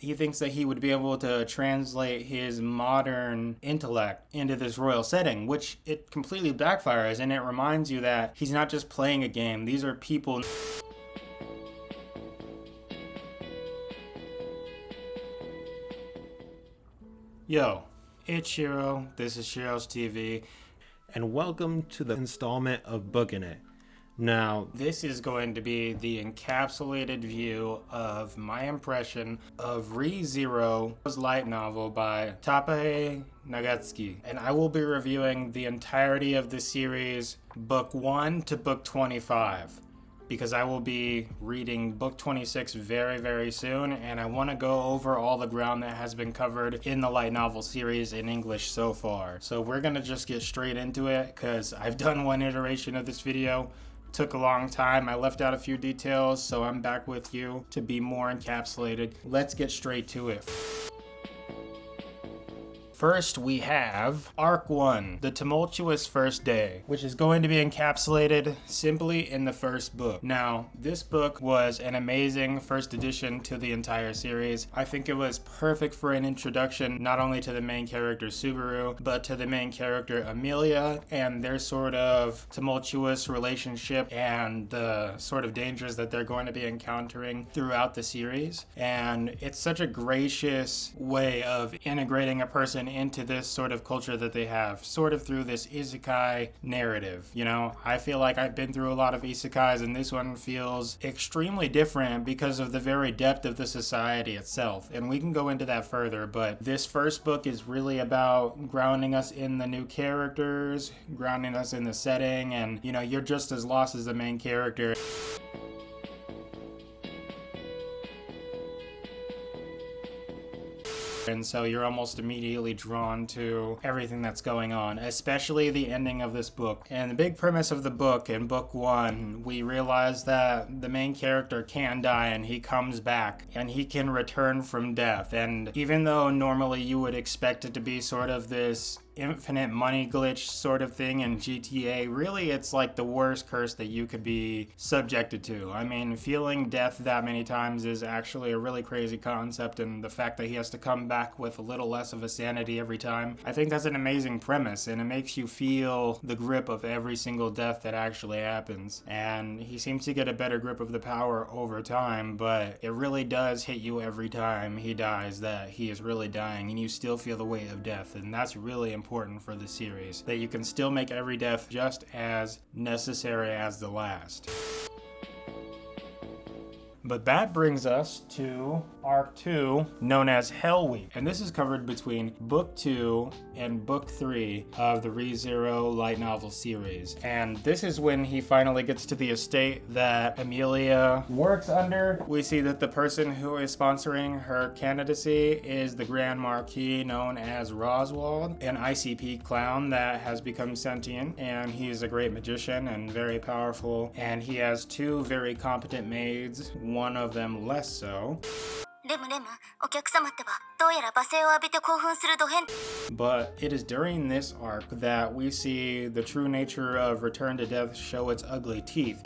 He thinks that he would be able to translate his modern intellect into this royal setting, which it completely backfires, and it reminds you that he's not just playing a game. These are people. Yo, it's Shiro. This is Shiro's TV, and welcome to the installment of Bookin' It. Now, this is going to be the encapsulated view of my impression of ReZero's light novel by Tapae Nagatsuki, and I will be reviewing the entirety of the series, book 1 to book 25. Because I will be reading book 26 very, very soon, and I want to go over all the ground that has been covered in the light novel series in English so far. So we're going to just get straight into it, because I've done one iteration of this video. Took a long time. I left out a few details, so I'm back with you to be more encapsulated. Let's get straight to it. First, we have Arc 1, The Tumultuous First Day, which is going to be encapsulated simply in the first book. Now, this book was an amazing first addition to the entire series. I think it was perfect for an introduction not only to the main character Subaru, but to the main character Amelia and their sort of tumultuous relationship and the sort of dangers that they're going to be encountering throughout the series. And it's such a gracious way of integrating a person into this sort of culture that they have, sort of through this isekai narrative. You know, I feel like I've been through a lot of isekais, and this one feels extremely different because of the very depth of the society itself. And we can go into that further, but this first book is really about grounding us in the new characters, grounding us in the setting, and, you know, you're just as lost as the main character. And so you're almost immediately drawn to everything that's going on, especially the ending of this book. And the big premise of the book, in book 1, we realize that the main character can die and he comes back and he can return from death. And even though normally you would expect it to be sort of this infinite money glitch sort of thing in GTA, really it's like the worst curse that you could be subjected to. I mean, feeling death that many times is actually a really crazy concept, and the fact that he has to come back with a little less of a sanity every time, I think that's an amazing premise, and it makes you feel the grip of every single death that actually happens. And he seems to get a better grip of the power over time, but it really does hit you every time he dies that he is really dying, and you still feel the weight of death. And that's really important for the series, that you can still make every death just as necessary as the last. But that brings us to Arc 2, known as Hell Week. And this is covered between Book 2 and Book 3 of the ReZero light novel series. And this is when he finally gets to the estate that Amelia works under. We see that the person who is sponsoring her candidacy is the Grand Marquis, known as Roswald, an ICP clown that has become sentient. And he's a great magician and very powerful. And he has 2 very competent maids, one of them less so. But it is during this arc that we see the true nature of Return to Death show its ugly teeth.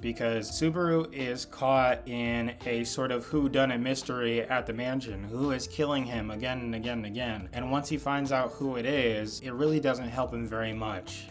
Because Subaru is caught in a sort of whodunit mystery at the mansion. Who is killing him again and again and again? And once he finds out who it is, it really doesn't help him very much.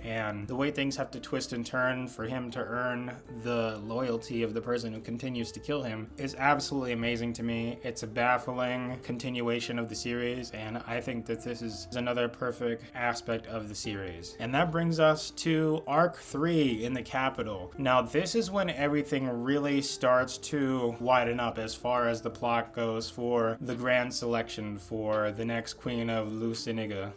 And the way things have to twist and turn for him to earn the loyalty of the person who continues to kill him is absolutely amazing to me. It's a baffling continuation of the series, and I think that this is another perfect aspect of the series. And that brings us to Arc 3 in the capital. Now, this is when everything really starts to widen up as far as the plot goes for the grand selection for the next Queen of Luciniga.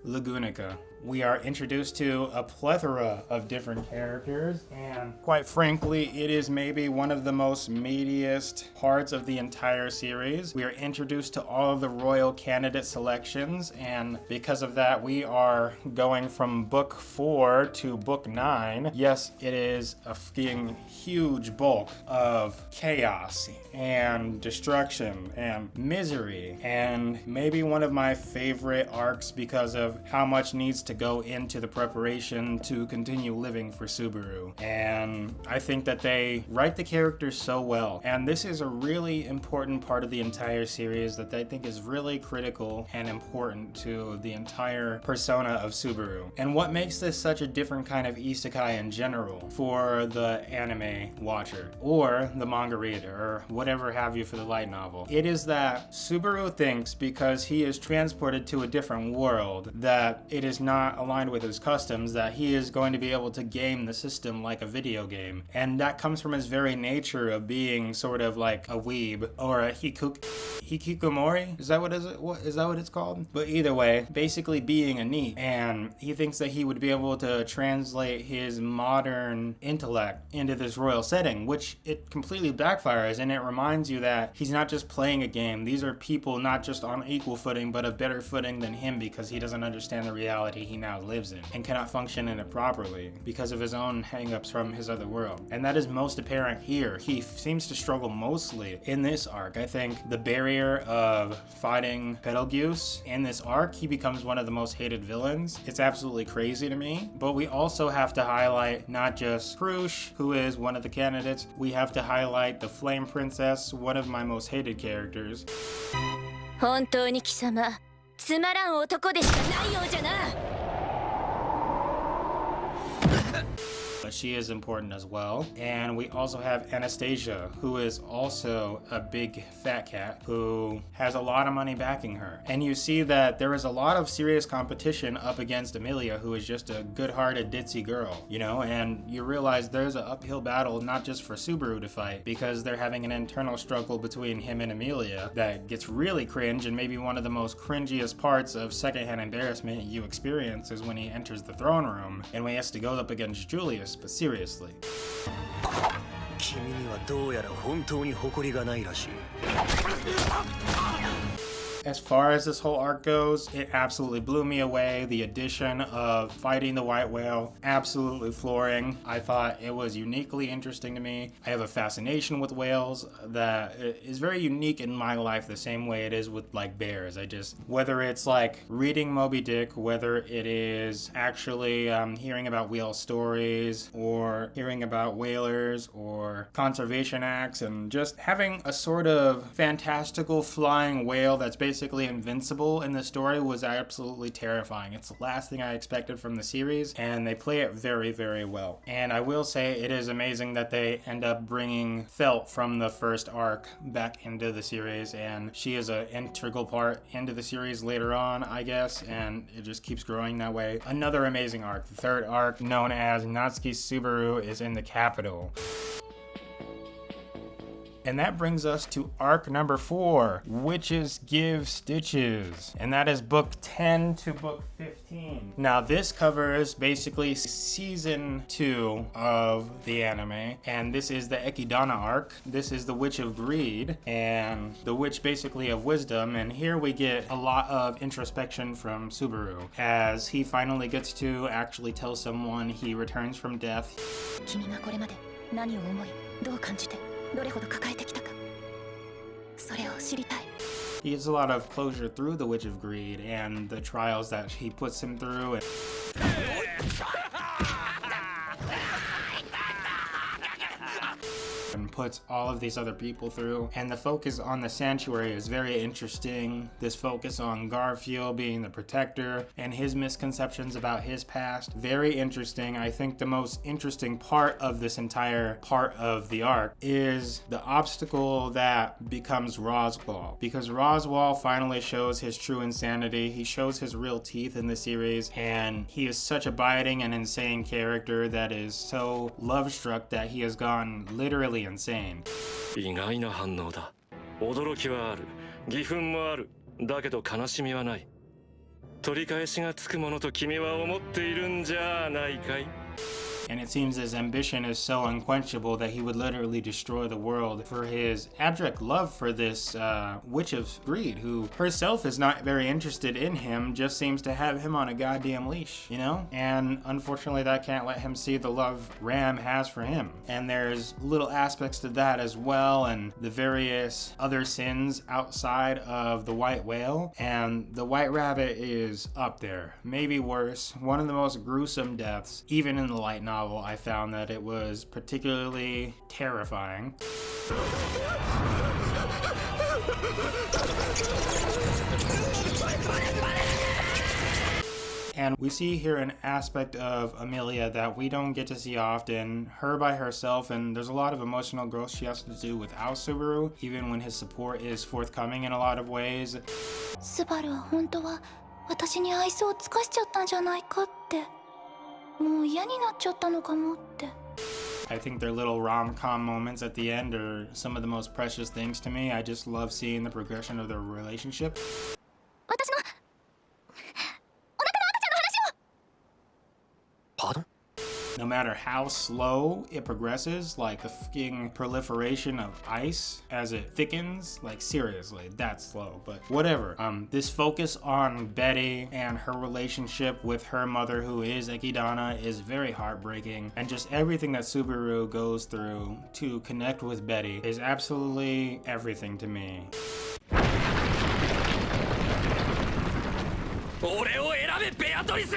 Lagunica. We are introduced to a plethora of different characters, and quite frankly, it is maybe one of the most meatiest parts of the entire series. We are introduced to all of the royal candidate selections, and because of that, we are going from book 4 to book 9. Yes, it is a fucking huge bulk of chaos and destruction and misery, and maybe one of my favorite arcs because of how much needs to go into the preparation to continue living for Subaru. And I think that they write the characters so well. And this is a really important part of the entire series that I think is really critical and important to the entire persona of Subaru. And what makes this such a different kind of isekai in general for the anime watcher or the manga reader or whatever have you for the light novel. It is that Subaru thinks because he is transported to a different world that it is not aligned with his customs, that he is going to be able to game the system like a video game. And that comes from his very nature of being sort of like a weeb or a hikikomori. Is that what it's called? But either way, basically being a NEET. And he thinks that he would be able to translate his modern intellect into this royal setting, which it completely backfires, and it reminds you that he's not just playing a game. These are people not just on equal footing, but a better footing than him because he doesn't understand the reality he now lives in and cannot function in it properly because of his own hang-ups from his other world. And that is most apparent here. He seems to struggle mostly in this arc. I think the barrier of fighting Betelgeuse in this arc, he becomes one of the most hated villains. It's absolutely crazy to me. But we also have to highlight not just Krush, who is one of the candidates, we have to highlight the Flame Princess, one of my most hated characters. 本当に貴様、つまらん男でしかないようじゃな。 But she is important as well. And we also have Anastasia, who is also a big fat cat who has a lot of money backing her. And you see that there is a lot of serious competition up against Amelia, who is just a good-hearted ditzy girl, you know, and you realize there's an uphill battle not just for Subaru to fight, because they're having an internal struggle between him and Amelia that gets really cringe, and maybe one of the most cringiest parts of secondhand embarrassment you experience is when he enters the throne room and when he has to go up against Julius. But seriously. 君にはどうやら本当に誇りがないらしい。 As far as this whole arc goes, it absolutely blew me away. The addition of fighting the white whale, absolutely flooring. I thought it was uniquely interesting to me. I have a fascination with whales that is very unique in my life, the same way it is with like bears. Whether it's like reading Moby Dick, whether it is actually hearing about whale stories or hearing about whalers or conservation acts, and just having a sort of fantastical flying whale that's basically invincible in the story was absolutely terrifying. It's the last thing I expected from the series, and they play it very, very well. And I will say it is amazing that they end up bringing Felt from the first arc back into the series, and she is an integral part into the series later on, I guess, and it just keeps growing that way. Another amazing arc. The third arc, known as Natsuki Subaru, is in the capital. And that brings us to arc number 4, Witches Give Stitches. And that is book 10 to book 15. Now this covers basically season 2 of the anime. And this is the Ekidana arc. This is the Witch of Greed and the Witch basically of Wisdom. And here we get a lot of introspection from Subaru as he finally gets to actually tell someone he returns from death. 君がこれまで何を思い、どう感じて、どれほど抱えてきたか、それを知りたい。 He gets a lot of closure through the Witch of Greed and the trials that he puts him through. And puts all of these other people through. And the focus on the sanctuary is very interesting. This focus on Garfield being the protector and his misconceptions about his past, very interesting. I think the most interesting part of this entire part of the arc is the obstacle that becomes Roswell, because Roswell finally shows his true insanity. He shows his real teeth in the series, and he is such a biting and insane character that is so love-struck that he has gone literally insane. 意外な反応だ。驚きはある。義憤もある。だけど悲しみはない。取り返しがつくものと君は思っているんじゃないかい? And it seems his ambition is so unquenchable that he would literally destroy the world for his abject love for this witch of greed, who herself is not very interested in him, just seems to have him on a goddamn leash, you know? And unfortunately that can't let him see the love Ram has for him. And there's little aspects to that as well, and the various other sins outside of the white whale. And the white rabbit is up there, maybe worse. One of the most gruesome deaths, even in the light novel. I found that it was particularly terrifying. And we see here an aspect of Amelia that we don't get to see often, her by herself, and there's a lot of emotional growth she has to do without Subaru, even when his support is forthcoming in a lot of ways. スバルは本当は私に愛想を尽かしちゃったんじゃないかって。もう嫌になっちゃったのかもって。I think their little rom-com moments at the end are some of the most precious things to me. I just love seeing the progression of their relationship. 私のお腹の赤ちゃんの話を。Pardon? No matter how slow it progresses, like the fucking proliferation of ice as it thickens, like seriously, that's slow, but whatever. This focus on Betty and her relationship with her mother, who is Ekidana, is very heartbreaking, and just everything that Subaru goes through to connect with Betty is absolutely everything to me. 俺を選べベアトリス!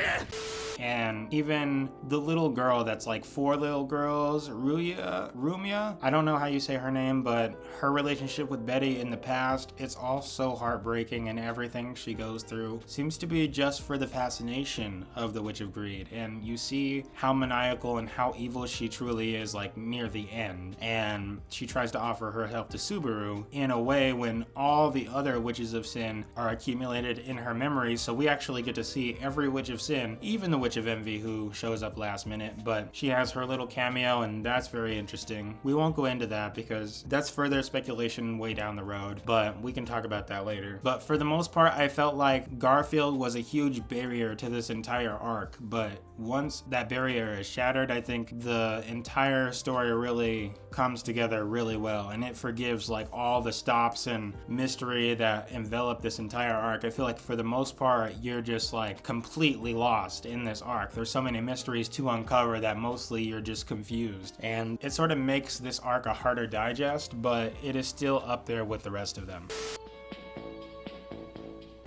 And even the little girl that's like four little girls, Rumia, I don't know how you say her name, but her relationship with Betty in the past, it's all so heartbreaking, and everything she goes through seems to be just for the fascination of the Witch of Greed. And you see how maniacal and how evil she truly is, like near the end. And she tries to offer her help to Subaru in a way when all the other Witches of Sin are accumulated in her memory, so we actually get to see every Witch of Sin, even the Witch of Envy, who shows up last minute, but she has her little cameo, and that's very interesting. We won't go into that because that's further speculation way down the road, but we can talk about that later. But for the most part, I felt like Garfield was a huge barrier to this entire arc, but once that barrier is shattered, I think the entire story really comes together really well, and it forgives like all the stops and mystery that envelop this entire arc. I feel like for the most part, you're just like completely lost in this arc. There's so many mysteries to uncover that mostly you're just confused, and it sort of makes this arc a harder digest, but it is still up there with the rest of them.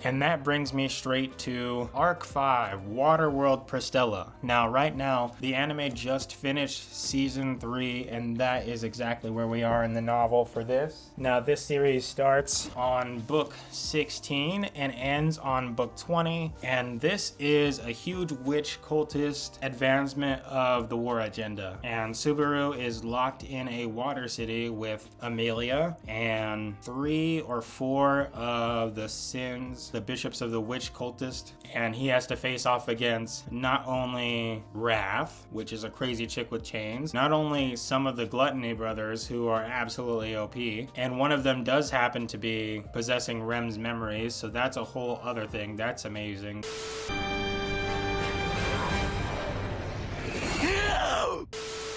And that brings me straight to Arc 5, Waterworld Prestella. Now, right now, the anime just finished Season 3, and that is exactly where we are in the novel for this. Now, this series starts on Book 16 and ends on Book 20, and this is a huge witch cultist advancement of the war agenda. And Subaru is locked in a water city with Amelia and 3 or 4 of the sins, the bishops of the witch cultist, and he has to face off against not only Wrath, which is a crazy chick with chains, not only some of the Gluttony brothers, who are absolutely OP, and one of them does happen to be possessing Rem's memories, so that's a whole other thing. That's amazing.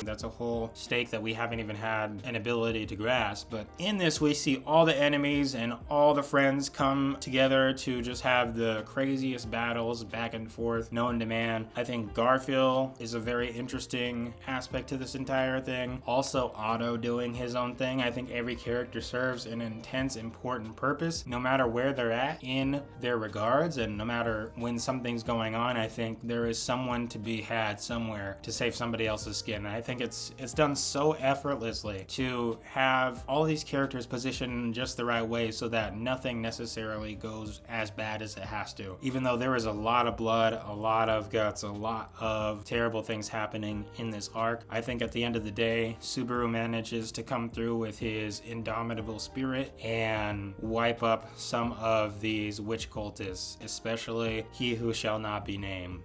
That's a whole stake that we haven't even had an ability to grasp. But in this, we see all the enemies and all the friends come together to just have the craziest battles back and forth known to man. I think Garfield is a very interesting aspect to this entire thing. Also, Otto doing his own thing. I think every character serves an intense, important purpose, no matter where they're at in their regards, and no matter when something's going on. I think there is someone to be had somewhere to save somebody else's skin. And I think it's done so effortlessly to have all these characters positioned just the right way so that nothing necessarily goes as bad as it has to. Even though there is a lot of blood, a lot of guts, a lot of terrible things happening in this arc, I think at the end of the day, Subaru manages to come through with his indomitable spirit and wipe up some of these witch cultists, especially he who shall not be named.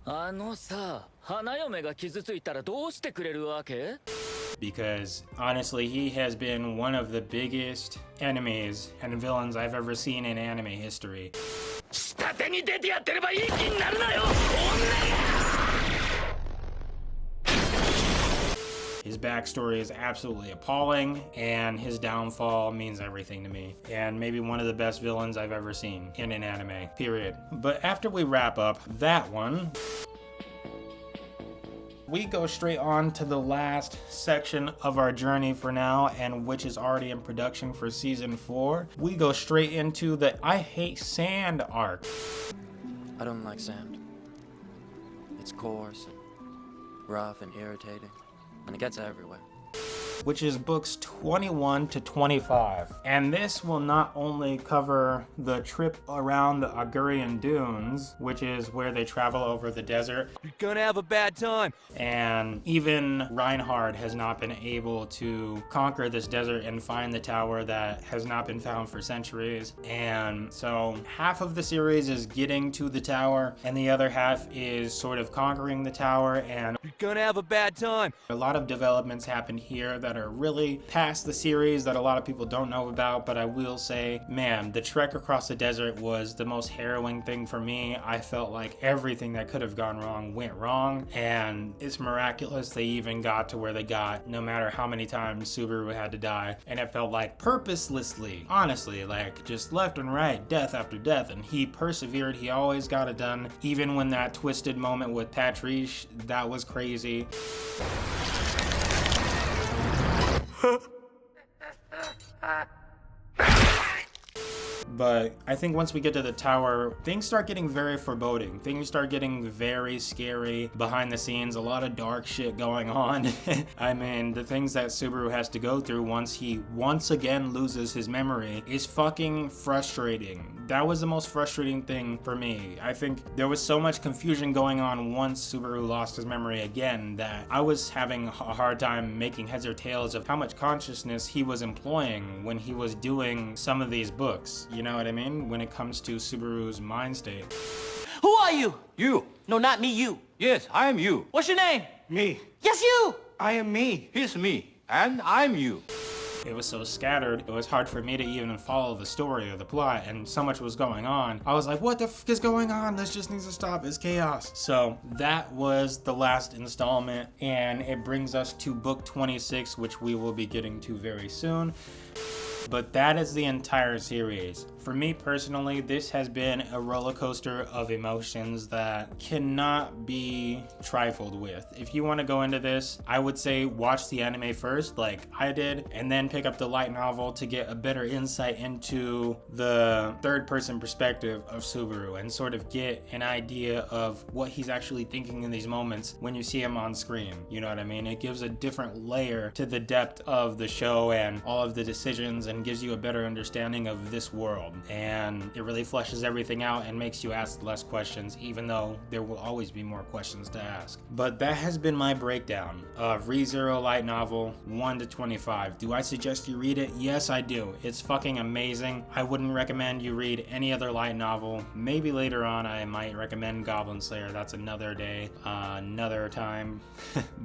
あのさ、花嫁が傷ついたらどうしてくれるわけ？ because honestly, he has been one of the biggest enemies and villains I've ever seen in anime history. 下手に出てやってればいい気になるなよ女が His backstory is absolutely appalling, and his downfall means everything to me. And maybe one of the best villains I've ever seen in an anime, period. But after we wrap up that one, we go straight on to the last section of our journey for now, and which is already in production for season 4. We go straight into the I Hate Sand arc. I don't like sand. It's coarse and rough and irritating, and it gets everywhere. Which is books 21 to 25. And this will not only cover the trip around the Augurian Dunes, which is where they travel over the desert. You're gonna have a bad time. And even Reinhard has not been able to conquer this desert and find the tower that has not been found for centuries. And so half of the series is getting to the tower, and the other half is sort of conquering the tower. And You're gonna have a bad time. a lot of developments happened here that are really past the series that a lot of people don't know about, but I will say, man, the trek across the desert was the most harrowing thing for me. I felt like everything that could have gone wrong went wrong, and it's miraculous they even got to where they got, no matter how many times Subaru had to die. And it felt like purposelessly, honestly, like just left and right, death after death, and he persevered. He always got it done, even when that twisted moment with Patrice, that was crazy. But I think once we get to the tower, things start getting very foreboding. Things start getting very scary behind the scenes. A lot of dark shit going on. I mean, the things that Subaru has to go through once he once again loses his memory is fucking frustrating. That was the most frustrating thing for me. I think there was so much confusion going on once Subaru lost his memory again that I was having a hard time making heads or tails of how much consciousness he was employing when he was doing some of these books. You know what I mean? When it comes to Subaru's mind state. Who are you? You. No, not me, you. Yes, I am you. What's your name? Me. Yes, you! I am me. He's me. And I'm you. It was so scattered, it was hard for me to even follow the story or the plot, and so much was going on. I was like, what the f is going on? This just needs to stop. It's chaos. So that was the last installment, and it brings us to book 26, which we will be getting to very soon. But that is the entire series. For me personally, this has been a roller coaster of emotions that cannot be trifled with. If you want to go into this, I would say watch the anime first, like I did, and then pick up the light novel to get a better insight into the third-person perspective of Subaru and sort of get an idea of what he's actually thinking in these moments when you see him on screen. You know what I mean? It gives a different layer to the depth of the show and all of the decisions, and gives you a better understanding of this world. And it really fleshes everything out and makes you ask less questions, even though there will always be more questions to ask. But that has been my breakdown of ReZero light novel 1 to 25. Do I suggest you read it? Yes, I do. It's fucking amazing. I wouldn't recommend you read any other light novel. Maybe later on I might recommend Goblin Slayer. That's another day, another time.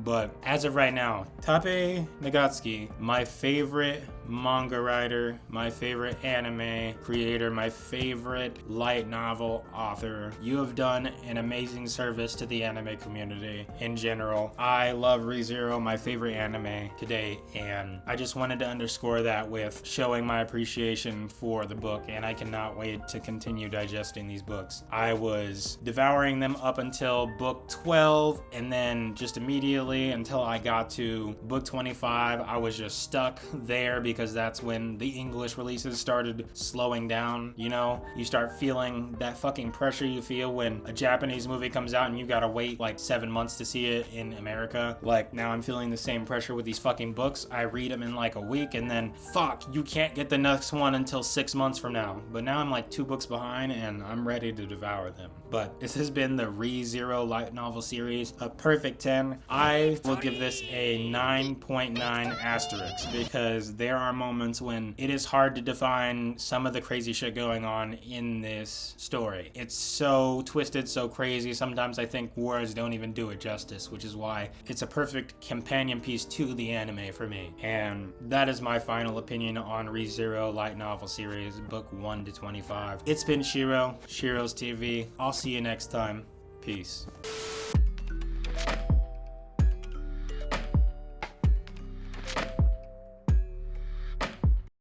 But as of right now, Tape Nagatsuki, my favorite manga writer, my favorite anime creator, my favorite light novel author. You have done an amazing service to the anime community in general. I love ReZero, my favorite anime to date, and I just wanted to underscore that with showing my appreciation for the book, and I cannot wait to continue digesting these books. I was devouring them up until book 12, and then just immediately until I got to book 25, I was just stuck there because that's when the English releases started slowing down. You know, you start feeling that fucking pressure you feel when a Japanese movie comes out and you gotta wait like 7 months to see it in America. Like, now I'm feeling the same pressure with these fucking books. I read them in like a week, and then fuck, you can't get the next one until 6 months from now. But now I'm like 2 books behind, and I'm ready to devour them. But this has been the ReZero light novel series, a perfect 10. I will give this a 9.9 asterisk because there are moments when it is hard to define some of the crazy shit going on in this story. It's so twisted, so crazy. Sometimes I think words don't even do it justice, which is why it's a perfect companion piece to the anime for me. And that is my final opinion on ReZero light novel series, book 1 to 25. It's been Shiro's TV. I'll see you next time. Peace.